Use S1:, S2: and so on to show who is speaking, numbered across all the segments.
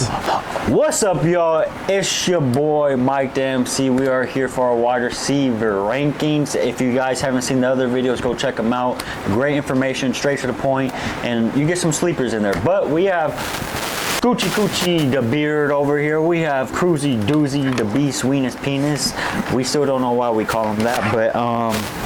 S1: Yes.
S2: What's up, y'all? It's your boy Mike the MC. We are here for our wide receiver rankings. If you guys haven't seen the other videos, go check them out. Great information, straight to the point, and you get some sleepers in there. But we have Scoochie Coochie the Beard over here. We have Cruzy Doozy the Beast Weenus Penis. We still don't know why we call him that, but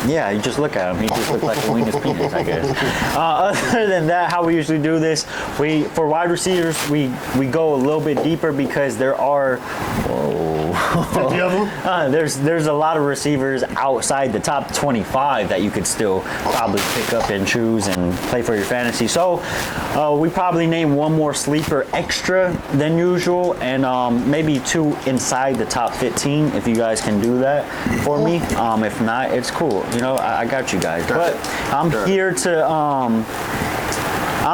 S2: yeah, you just look at him. He just looks like a Weenus Penis, I guess. Other than that, how we usually do this, for wide receivers, we go a little bit deeper because there are
S1: 50 of them?
S2: There's a lot of receivers outside the top 25 that you could still probably pick up and choose and play for your fantasy. So we probably name one more sleeper extra than usual, and maybe two inside the top 15 if you guys can do that for me. If not, it's cool. You know, I got you guys. But I'm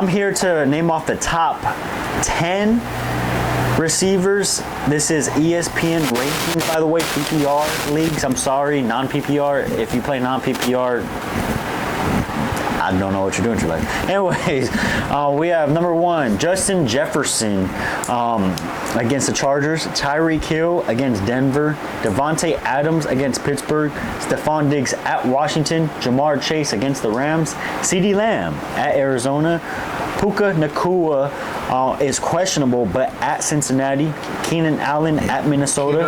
S2: here to name off the top 10 receivers. This is ESPN rankings, by the way, PPR leagues. I'm sorry, non-PPR. If you play non-PPR, I don't know what you're doing to your life. Anyways, we have number 1, Justin Jefferson against the Chargers, Tyreek Hill against Denver, Devontae Adams against Pittsburgh, Stephon Diggs at Washington, Jamar Chase against the Rams, CeeDee Lamb at Arizona, Puka Nacua is questionable, but at Cincinnati, Keenan Allen at Minnesota,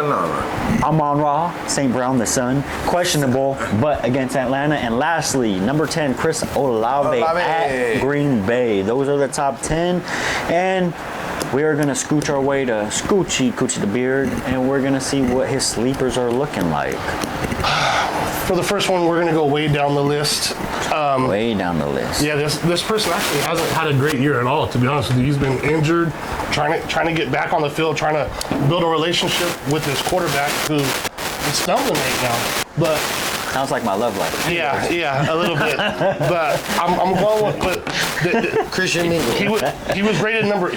S2: Amon-Ra, St. Brown the Sun, questionable, but against Atlanta. And lastly, number 10, Chris Olave at Green Bay. Those are the top 10. And we are going to scooch our way to Scoochie Coochie the Beard, and we're going to see what his sleepers are looking like.
S1: For the first one, we're going to go way down the list.
S2: Way down the list.
S1: Yeah, this person actually hasn't had a great year at all, to be honest with you. He's been injured, trying to get back on the field, trying to build a relationship with this quarterback who is stumbling right now. But
S2: sounds like my love life.
S1: Yeah, a little bit. But I'm going with
S3: Christian Mingle.
S1: He was rated number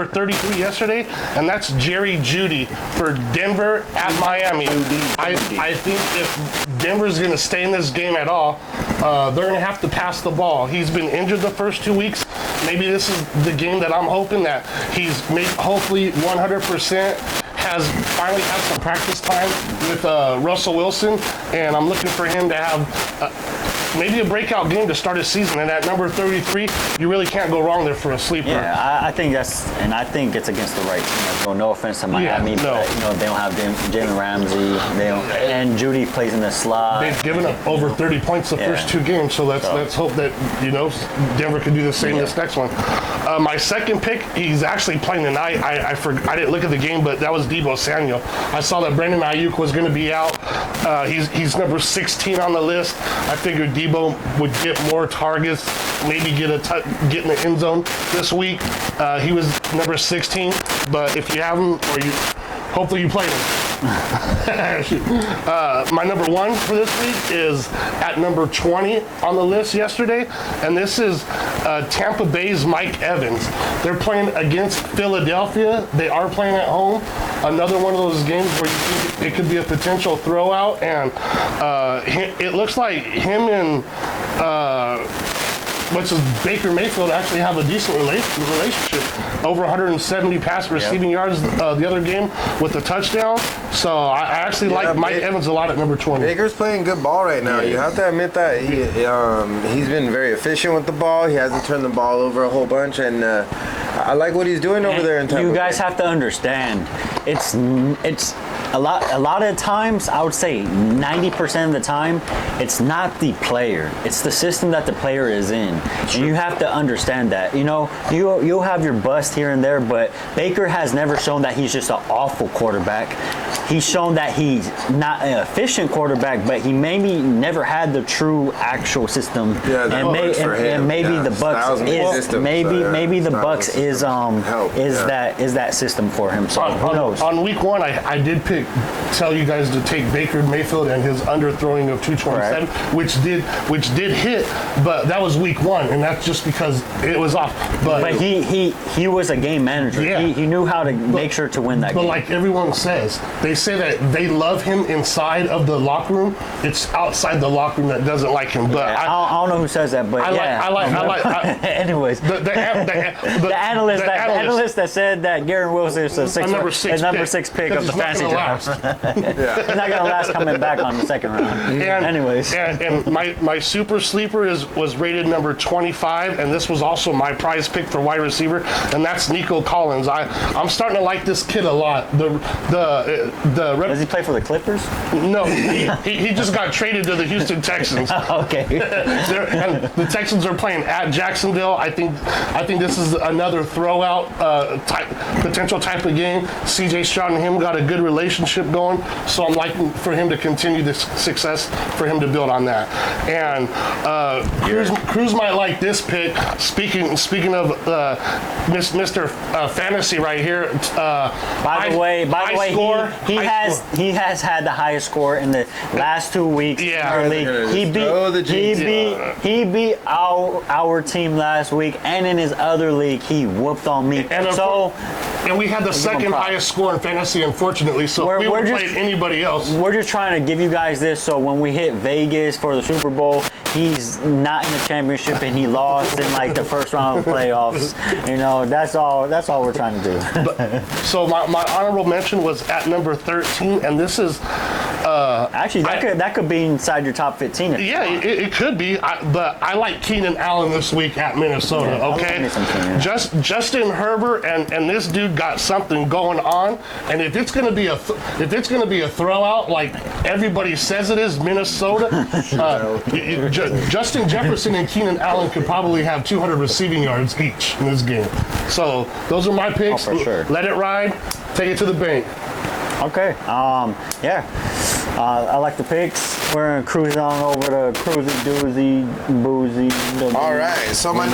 S1: 33 yesterday, and that's Jerry Jeudy for Denver at Miami. I think if Denver's going to stay in this game at all, they're going to have to pass the ball. He's been injured the first 2 weeks. Maybe this is the game that I'm hoping that he's made hopefully 100%. Finally had some practice time with Russell Wilson, and I'm looking for him to have maybe a breakout game to start his season. And at number 33, you really can't go wrong there for a sleeper.
S2: Yeah, I think I think it's against the right team. No offense to Miami, but they don't have Jalen Ramsey. And Jeudy plays in the slot.
S1: They've given up over 30 points the first 2 games, so let's hope that Denver can do the same this next one. My second pick, he's actually playing tonight. I didn't look at the game, but that was Deebo Samuel. I saw that Brandon Ayuk was going to be out. He's number 16 on the list. I figured Deebo would get more targets, maybe get in the end zone this week. He was number 16, but if you have him, hopefully you play him. My number 1 for this week is at number 20 on the list yesterday, and this is Tampa Bay's Mike Evans. They're playing against Philadelphia. They are playing at home. Another one of those games where you think it could be a potential throwout, and it looks like him and Baker Mayfield actually have a decent relationship. Over 170 pass receiving yards the other game with a touchdown. So I actually like Mike Evans a lot at number 20.
S3: Baker's playing good ball right now. You have to admit that he's been very efficient with the ball. He hasn't turned the ball over a whole bunch, and I like what he's doing over there in Tampa.
S2: You guys have to understand, it's a lot of times, I would say 90% of the time, it's not the player. It's the system that the player is in. And you have to understand that. You'll have your bust here and there, but Baker has never shown that he's just an awful quarterback. He's shown that he's not an efficient quarterback, but he maybe never had the true actual system.
S3: Yeah, that works for him.
S2: And maybe the Bucks is that system for him. So who knows?
S1: On week 1, I did tell you guys to take Baker Mayfield and his underthrowing of 227, which did hit, but that was week 1, and that's just because it was off. But
S2: he was a game manager.
S1: Yeah.
S2: He knew how to make sure to win that game.
S1: But like everyone says, they say that they love him inside of the locker room. It's outside the locker room that doesn't like him. But
S2: I don't know who says that, but anyways,
S1: the
S2: analyst that said that Garrett Wilson is a number six pick of the fantasy draft. He's not gonna last coming back on the second round. Anyways,
S1: and my super sleeper was rated number 25, and this was also my prize pick for wide receiver, and that's Nico Collins. I'm starting to like this kid a lot.
S2: Does he play for the Clippers?
S1: No, he just got traded to the Houston Texans.
S2: Okay.
S1: And the Texans are playing at Jacksonville. I think this is another throwout potential type of game. C.J. Stroud and him got a good relationship going, so I'm liking for him to continue this success, for him to build on that. And Cruz might like this pick. Speaking of Mr. Fantasy right here.
S2: By the way, he has had the highest score in the last 2 weeks in our league. He beat our team last week, and in his other league, he whooped on me.
S1: And we had the second highest score in fantasy, unfortunately. So if we would have played anybody else.
S2: We're just trying to give you guys this, so when we hit Vegas for the Super Bowl, he's not in the championship and he lost in like the first round of playoffs. You know, that's all we're trying to do.
S1: So my honorable mention was at number 13, and this is
S2: actually that could be inside your top 15.
S1: It could be, but I like Keenan Allen this week at Minnesota. Okay, Justin Herbert and this dude got something going on, and if it's gonna be a throwout like everybody says it is, Minnesota. Justin Jefferson and Keenan Allen could probably have 200 receiving yards each in this game. So those are my picks.
S2: For sure.
S1: Let it ride. Take it to the bank.
S2: Okay. I like the picks. We're gonna cruise on over to Cruisy Doozy Boozy.
S3: All right. So my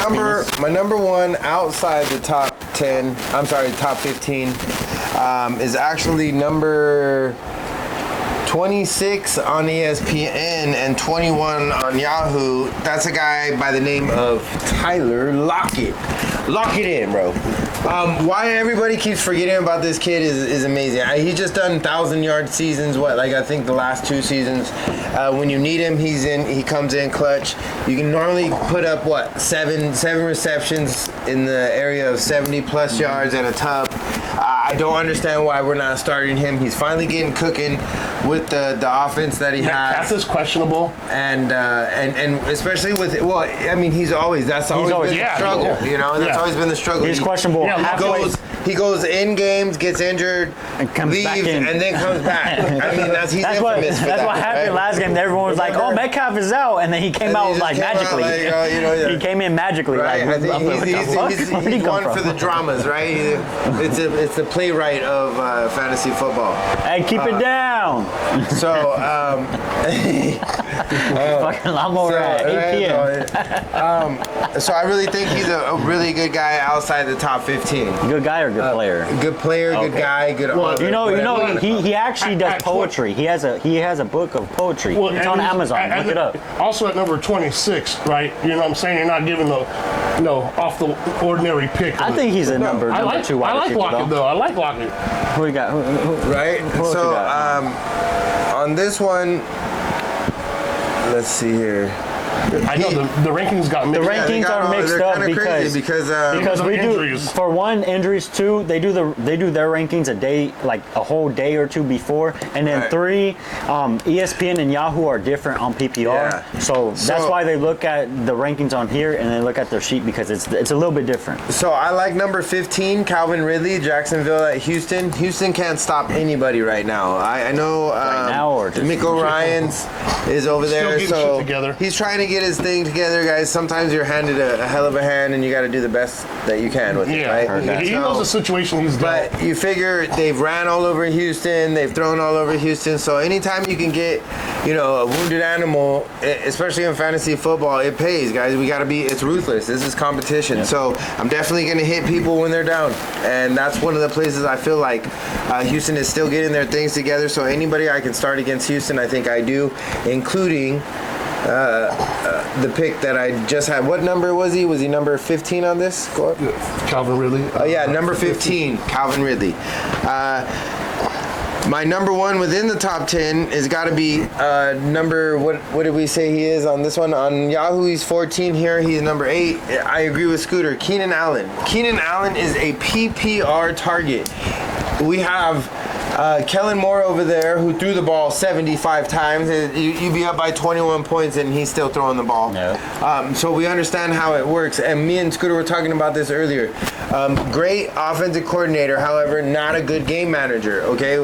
S3: number one outside the top 10. I'm sorry, top 15 is actually number 26 on ESPN and 21 on Yahoo. That's a guy by the name of Tyler Lockett. Lock it in, bro. Why everybody keeps forgetting about this kid is amazing. He's just done 1,000-yard seasons. I think the last 2 seasons. When you need him, he comes in clutch. You can normally put up seven receptions in the area of 70+ yards and a tub. I don't understand why we're not starting him. He's finally getting cooking with the offense that he has.
S1: Metcalf is questionable,
S3: and especially with he's always been the struggle. You know, that's always been the struggle.
S2: He's questionable.
S3: He goes in games, gets injured,
S2: and comes
S3: leaves,
S2: back in.
S3: and then comes back. I mean, he's infamous for that.
S2: That's what happened last game. Everyone was like, "Oh, Metcalf is out," and then he came out like magically. He came in magically.
S3: Right.
S2: Like,
S3: he's one for the dramas, right? It's the playwright of fantasy football.
S2: Hey, keep it down.
S3: So,
S2: fucking lawnmower at 8 p.m.
S3: So I really think he's a really good guy outside the top 15.
S2: Good guy or good player?
S3: Good player, good guy, good.
S2: He actually does poetry. He has a book of poetry. It's on Amazon. Look it up.
S1: Also at number 26, right? You know what I'm saying? You're not giving off the ordinary pick.
S2: I think he's a number 2 wide receiver.
S1: I like Lockett though. I like Lockett.
S2: Who we got?
S3: Right. So on this one, let's see here.
S1: I know the rankings got mixed.
S2: The rankings are mixed up because we
S1: injuries.
S2: do, for one, injuries. 2, they do their rankings a whole day or 2 before, and then 3, ESPN and Yahoo are different on PPR.
S3: Yeah.
S2: So that's why they look at the rankings on here and they look at their sheet, because it's a little bit different.
S3: So I like number 15, Calvin Ridley, Jacksonville at Houston. Houston can't stop anybody right now. I know
S2: right now, or just
S3: Miko Ryans is over there, so
S1: together.
S3: He's trying to get his thing together, guys. Sometimes you're handed a hell of a hand, and you got to do the best that you can with it, right?
S1: He knows the situation he's got.
S3: But you figure they've ran all over Houston, they've thrown all over Houston, so anytime you can get, a wounded animal, especially in fantasy football, it pays, guys. It's ruthless. This is competition. Yeah. So I'm definitely going to hit people when they're down, and that's one of the places I feel like Houston is still getting their things together. So anybody I can start against Houston, I think I do, including the pick that I just had. What number was he? Was he number 15 on this? Go up.
S1: Calvin Ridley.
S3: Number 15, Calvin Ridley. My number one within the top 10 is got to be number, what did we say he is on this one? On Yahoo, he's 14 here. He's number 8. I agree with Scooter. Keenan Allen. Keenan Allen is a PPR target. We have Kellen Moore over there who threw the ball 75 times. You'd be up by 21 points and he's still throwing the ball.
S2: Yeah.
S3: So we understand how it works. And me and Scooter were talking about this earlier. Great offensive coordinator, however, not a good game manager, okay?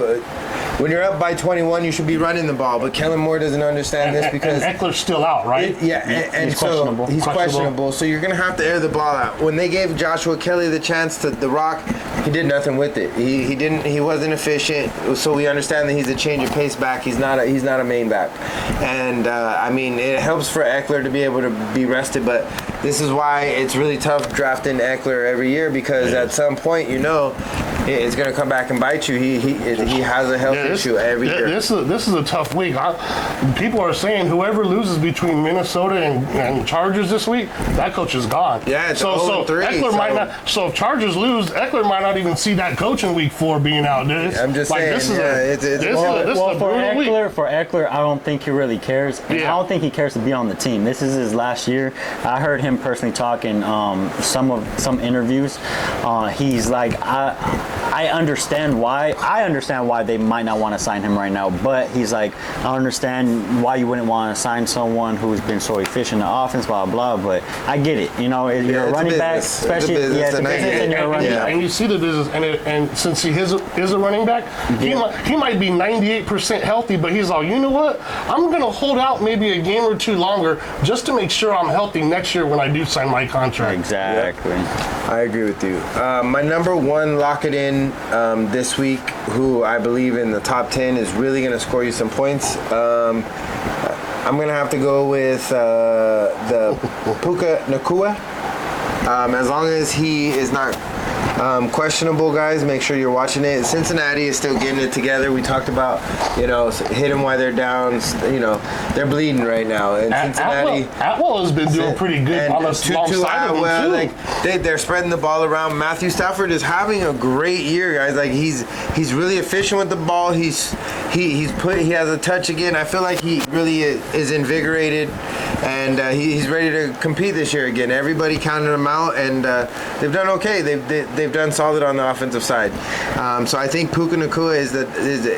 S3: When you're up by 21, you should be running the ball. But Kellen Moore doesn't understand this because
S1: Eckler's still out, right?
S2: He's
S3: so
S2: questionable.
S3: he's questionable. So you're gonna have to air the ball out. When they gave Joshua Kelly the chance to the rock, he did nothing with it. He wasn't efficient. So we understand that he's a change of pace back. He's not a main back. And I mean, it helps for Eckler to be able to be rested. But this is why it's really tough drafting Eckler every year because at some point, it's going to come back and bite you. He has a health issue every year.
S1: This is a tough week. People are saying whoever loses between Minnesota and Chargers this week, that coach is gone.
S3: Yeah, it's
S1: so
S3: 0-3,
S1: Eckler might not. So if Chargers lose, Eckler might not even see that coach in week 4 being out.
S3: I'm just saying.
S1: This is a brutal week.
S2: For Eckler, I don't think he really cares. And I don't think he cares to be on the team. This is his last year. I heard him personally talk in some interviews. He's like, I understand why. I understand why they might not want to sign him right now. But he's like, I understand why you wouldn't want to sign someone who's been so efficient in the offense, blah blah. But I get it. You're a running back, especially it's a business, and you're a running back.
S1: And you see the business, and since he is a running back, he might be 98% healthy, but he's like, you know what? I'm gonna hold out maybe a game or two longer just to make sure I'm healthy next year when I do sign my contract.
S2: Exactly.
S3: I agree with you. My number one lock it in this week, who I believe in the top 10 is really going to score you some points. I'm going to have to go with the Puka Nakua. As long as he is not questionable, guys, make sure you're watching it. Cincinnati is still getting it together. We talked about, hit them while they're down. They're bleeding right now. And Cincinnati,
S1: Atwell has been doing pretty good on the long side of them, too.
S3: Like, they're spreading the ball around. Matthew Stafford is having a great year, guys. Like, he's really efficient with the ball. He has a touch again. I feel like he really is invigorated, and he's ready to compete this year again. Everybody counted him out, and they've done okay. They've done solid on the offensive side. So I think Puka Nakua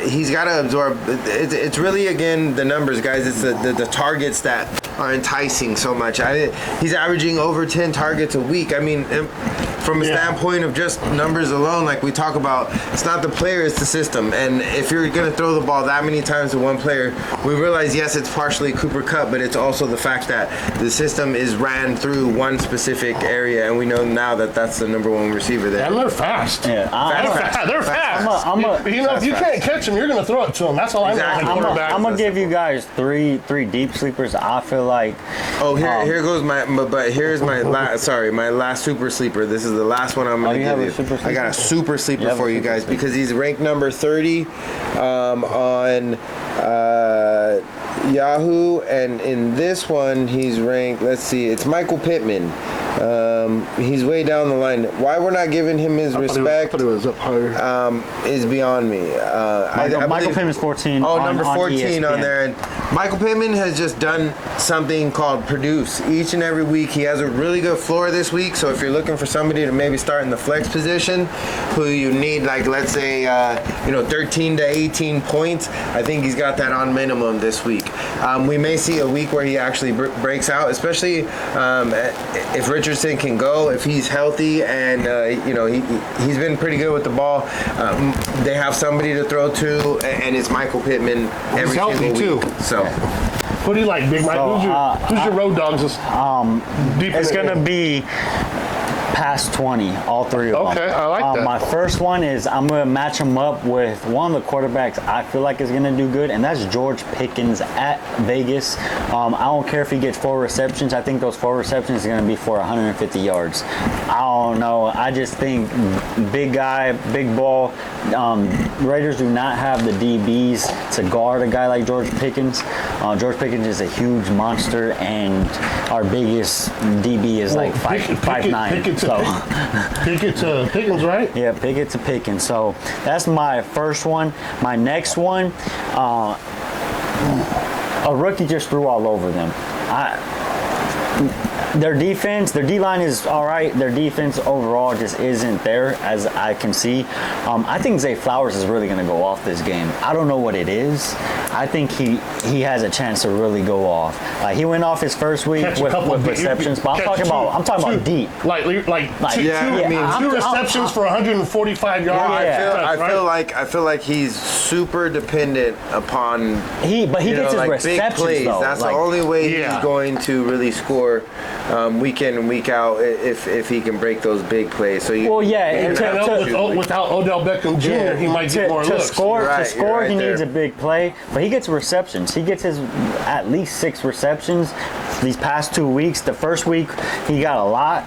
S3: he's got to absorb. It's really, again, the numbers, guys. It's the targets that are enticing so much. He's averaging over 10 targets a week. I mean, from a standpoint of just numbers alone, like we talk about, it's not the player, it's the system. And if you're going to throw the ball that many times to one player, we realize, yes, it's partially Cooper Kupp, but it's also the fact that the system is ran through one specific area, and we know now that that's the number one receiver there.
S1: And they're fast.
S2: Yeah,
S1: they're fast. If you can't catch them, you're going to throw it to them. That's all
S3: Exactly.
S1: I know.
S2: I'm gonna give you guys three deep sleepers. I feel like.
S3: Oh, here goes here's my last super sleeper. This is the last one I'm gonna give you. I got a super sleeper for you guys because he's ranked number 30 on Yahoo, and in this one he's ranked. Let's see, it's Michael Pittman. He's way down the line. Why we're not giving him his respect is beyond me.
S2: Michael Pittman's 14.
S3: Number 14 on
S2: ESPN.
S3: there. And Michael Pittman has just done something called produce each and every week. He has a really good floor this week. So if you're looking for somebody to maybe start in the flex position, who you need, like, let's say 13 to 18 points, I think he's got that on minimum this week. We may see a week where he actually breaks out, especially if Richardson can go, if he's healthy, and he's been pretty good with the ball. They have somebody to throw to, and it's Michael Pittman every single week.
S1: Too.
S3: So,
S1: what do you like, Big Mike? Who's your road dogs?
S2: It's gonna be past 20, all three of them.
S1: Okay, I like that.
S2: My first one is I'm going to match him up with one of the quarterbacks I feel like is going to do good, and that's George Pickens at Vegas. I don't care if he gets 4 receptions. I think those 4 receptions are going to be for 150 yards. I don't know. I just think big guy, big ball, Raiders do not have the DBs to guard a guy like George Pickens. George Pickens is a huge monster, and our biggest DB is like 5'9".
S1: Pickett to Pickens, right?
S2: Yeah, Pickett to Pickens. So that's my first one. My next one, a rookie just threw all over them. Their defense, their D-line is all right. Their defense overall just isn't there, as I can see. I think Zay Flowers is really going to go off this game. I don't know what it is. I think he has a chance to really go off. He went off his first week with receptions, but I'm talking about deep.
S1: Two receptions for 145 yards.
S3: I feel like he's super dependent upon
S2: he gets his receptions
S3: big plays.
S2: though.
S3: That's the only way he's going to really score week in and week out if he can break those big plays. So
S1: without Odell Beckham Jr., he might get more looks.
S2: To score, he needs a big play, but he gets receptions. He gets his at least 6 receptions these past 2 weeks. The first week he got a lot.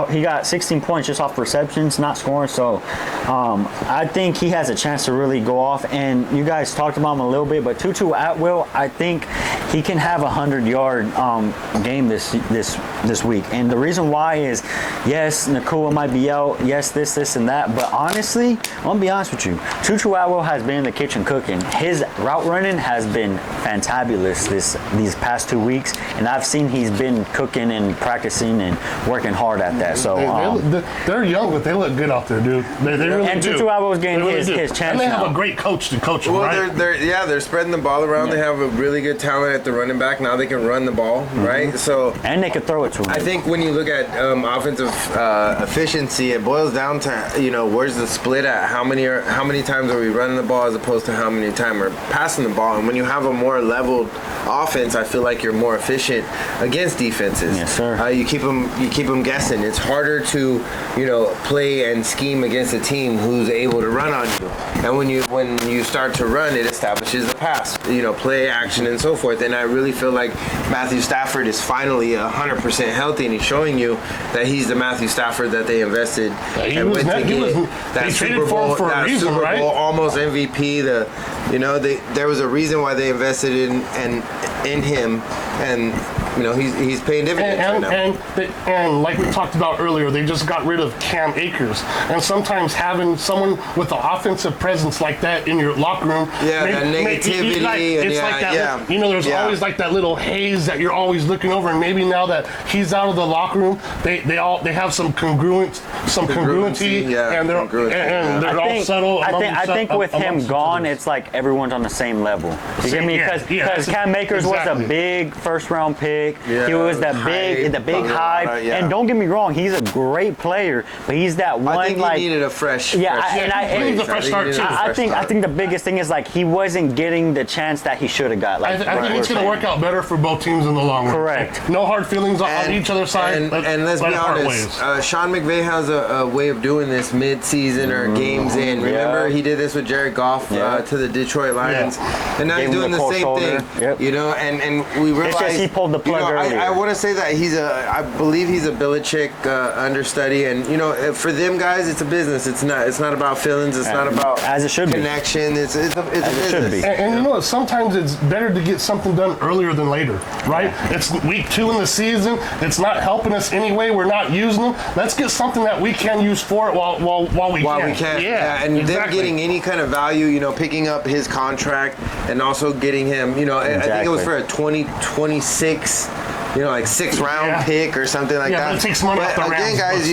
S2: He got 16 points just off receptions, not scoring. So I think he has a chance to really go off. And you guys talked about him a little bit, but Tutu Atwell, I think he can have a 100-yard game this week. And the reason why is, yes, Nakua might be out. Yes, this, and that. But honestly, I'm going to be honest with you. Tutu Atwell has been in the kitchen cooking. His route running has been fantabulous these past 2 weeks. And I've seen he's been cooking and practicing and working hard at that. So
S1: they're young, but they look good out there, dude. They really
S2: and
S1: do.
S2: Tutu Atwell's getting his chance.
S1: And they have
S2: now.
S1: a great coach to coach them, right?
S3: They're spreading the ball around. Yeah. They have a really good talent at the running back. Now they can run the ball, right? So
S2: and they can throw it to him.
S3: I think when you look at offensive efficiency, it boils down to where's the split at? How many times are we running the ball as opposed to how many times we're passing the ball? And when you have a more leveled offense, I feel like you're more efficient against defenses.
S2: Yes, sir.
S3: You keep them guessing. It's harder to play and scheme against a team who's able to run on you. And when you start to run, it establishes the pass, play action and so forth. And I really feel like Matthew Stafford is finally 100% healthy, and he's showing you that he's the Matthew Stafford that they invested and went to get that Super Bowl, almost MVP. There was a reason why they invested in him, and he's paying dividends right now.
S1: And like we talked about earlier, they just got rid of Cam Akers. And sometimes having someone with an offensive presence like that in your locker room,
S3: that negativity,
S1: there's always like that little haze that you're always looking over. And maybe now that he's out of the locker room, they have some congruency, and they're all subtle.
S2: I think with him gone, it's like everyone's on the same level. You get me? Because Cam Akers was a big first-round pick. Yeah, he was the big hype. And don't get me wrong, he's a great player, but he's that one
S3: I think he needed a fresh.
S1: He needs a fresh start too.
S2: I think the biggest thing is like he wasn't getting the chance that he should have got.
S1: I think it's going to work out better for both teams in the long run.
S2: Correct.
S1: No hard feelings on each other's side.
S3: And let's be honest, Sean McVay has a way of doing this mid-season or games in. Remember, he did this with Jared Goff to the Detroit Lions, and now he's doing the same thing.
S2: Yep.
S3: And we realize
S2: it's just he pulled the plug earlier.
S3: I want to say that I believe he's a Belichick understudy, and for them guys, it's a business. It's not about feelings. It's not about
S2: as it should
S3: connection. It's a business.
S2: Should be.
S1: And you know what? Sometimes it's better to get something done earlier than later, right? It's week 2 in the season. It's not helping us anyway. We're not using them. Let's get something that we can use for it while we can.
S3: Yeah, and them getting any kind of value, picking up his contract and also getting him, I think it was for a 2026. Like 6th round pick or something like that.
S1: But it takes money off the
S3: again, guys,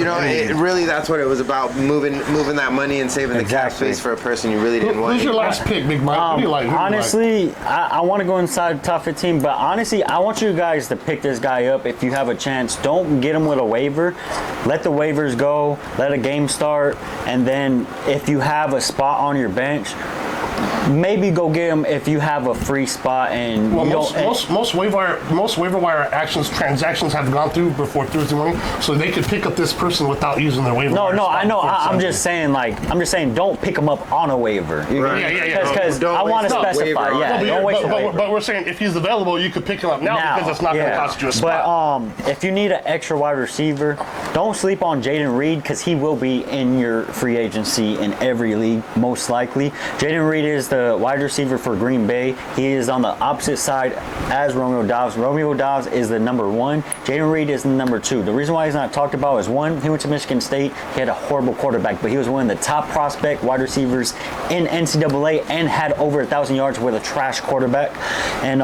S3: really that's what it was about, moving that money and saving the cap space for a person you really didn't want.
S1: Who's your last pick, Big Mike? What do you like?
S2: Honestly, I want to go inside top 15, but honestly, I want you guys to pick this guy up if you have a chance. Don't get him with a waiver. Let the waivers go. Let a game start, and then if you have a spot on your bench, maybe go get him if you have a free spot and
S1: Well,
S2: you don't.
S1: most waiver wire transactions have gone through before Thursday morning, so they could pick up this person without using their waiver.
S2: No,
S1: wire
S2: no,
S1: spot
S2: I know.
S1: before
S2: I'm
S1: Sunday.
S2: just saying, don't pick him up on a waiver.
S3: Right.
S1: Yeah.
S2: Because
S3: Don't
S2: I want to
S3: waste the
S2: specify.
S3: waiver
S2: Yeah,
S3: on it.
S2: don't waste the
S1: but,
S2: waiver.
S1: but we're saying if he's available, you could pick him up now because it's not going to cost you a spot.
S2: But if you need an extra wide receiver, don't sleep on Jaden Reed because he will be in your free agency in every league, most likely. Jaden Reed is the wide receiver for Green Bay. He is on the opposite side as Romeo Doubs. Romeo Doubs is the number 1. Jaden Reed is the number 2. The reason why he's not talked about is, 1, he went to Michigan State. He had a horrible quarterback, but he was one of the top prospect wide receivers in NCAA and had over 1,000 yards with a trash quarterback. And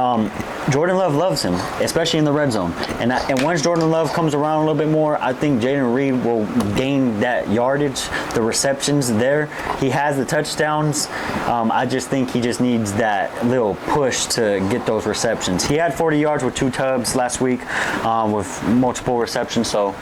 S2: Jordan Love loves him, especially in the red zone. And once Jordan Love comes around a little bit more, I think Jaden Reed will gain that yardage, the receptions there. He has the touchdowns. I just think he just needs that little push to get those receptions. He had 40 yards with 2 tubs last week with multiple receptions. So,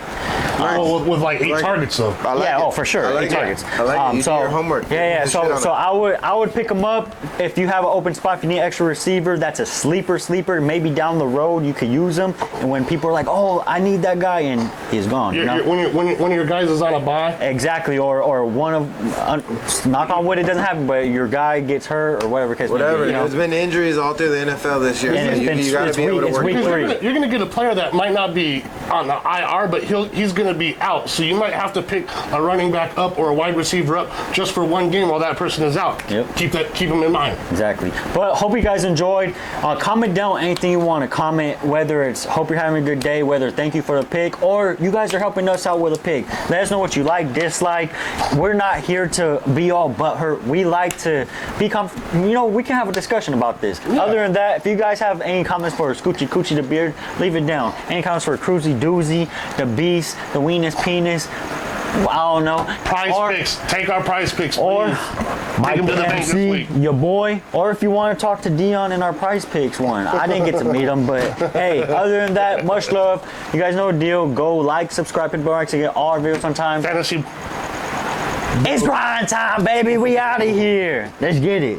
S1: with like 8 targets though.
S3: I like it.
S2: For sure,
S3: I like
S2: 8
S3: it.
S2: targets.
S3: I like it. You do your homework.
S2: Yeah.
S3: Good shit on
S2: So
S3: it.
S2: I would pick him up if you have an open spot. If you need an extra receiver, that's a sleeper. Maybe down the road you could use him. And when people are like, "Oh, I need that guy," and he's gone.
S1: When one of your guys is on a bye.
S2: Exactly, or one of knock on wood, it doesn't happen, but your guy gets hurt or whatever case.
S3: Whatever.
S2: Maybe,
S3: There's been injuries all through the NFL this year.
S2: And
S3: So you got to be able to
S2: it's
S3: work.
S2: week
S3: with it.
S2: 3.
S1: You're going to get a player that might not be on the IR, but he's going to be out. So you might have to pick a running back up or a wide receiver up just for one game while that person is out.
S2: Yep.
S1: Keep them in mind.
S2: Exactly. But hope you guys enjoyed. Comment down anything you want to comment, whether it's hope you're having a good day, whether thank you for the pick, or you guys are helping us out with a pick. Let us know what you like, dislike. We're not here to be all butthurt. We like to be we can have a discussion about this.
S1: Yeah.
S2: Other than that, if you guys have any comments for Scoochie Coochie the Beard, leave it down. Any comments for Cruzy Doozy, the Beast, the Weenus Penis, I don't know.
S1: Prize picks. Take our prize picks, please.
S2: Or
S1: Take him to the bank this
S2: MC,
S1: week.
S2: your boy. Or if you want to talk to Dion in our prize picks one. I didn't get to meet him, but hey, other than that, much love. You guys know the deal. Go like, subscribe, hit the bell to get all our videos on time.
S1: Fantasy.
S2: It's grind time, baby. We out of here. Let's get it.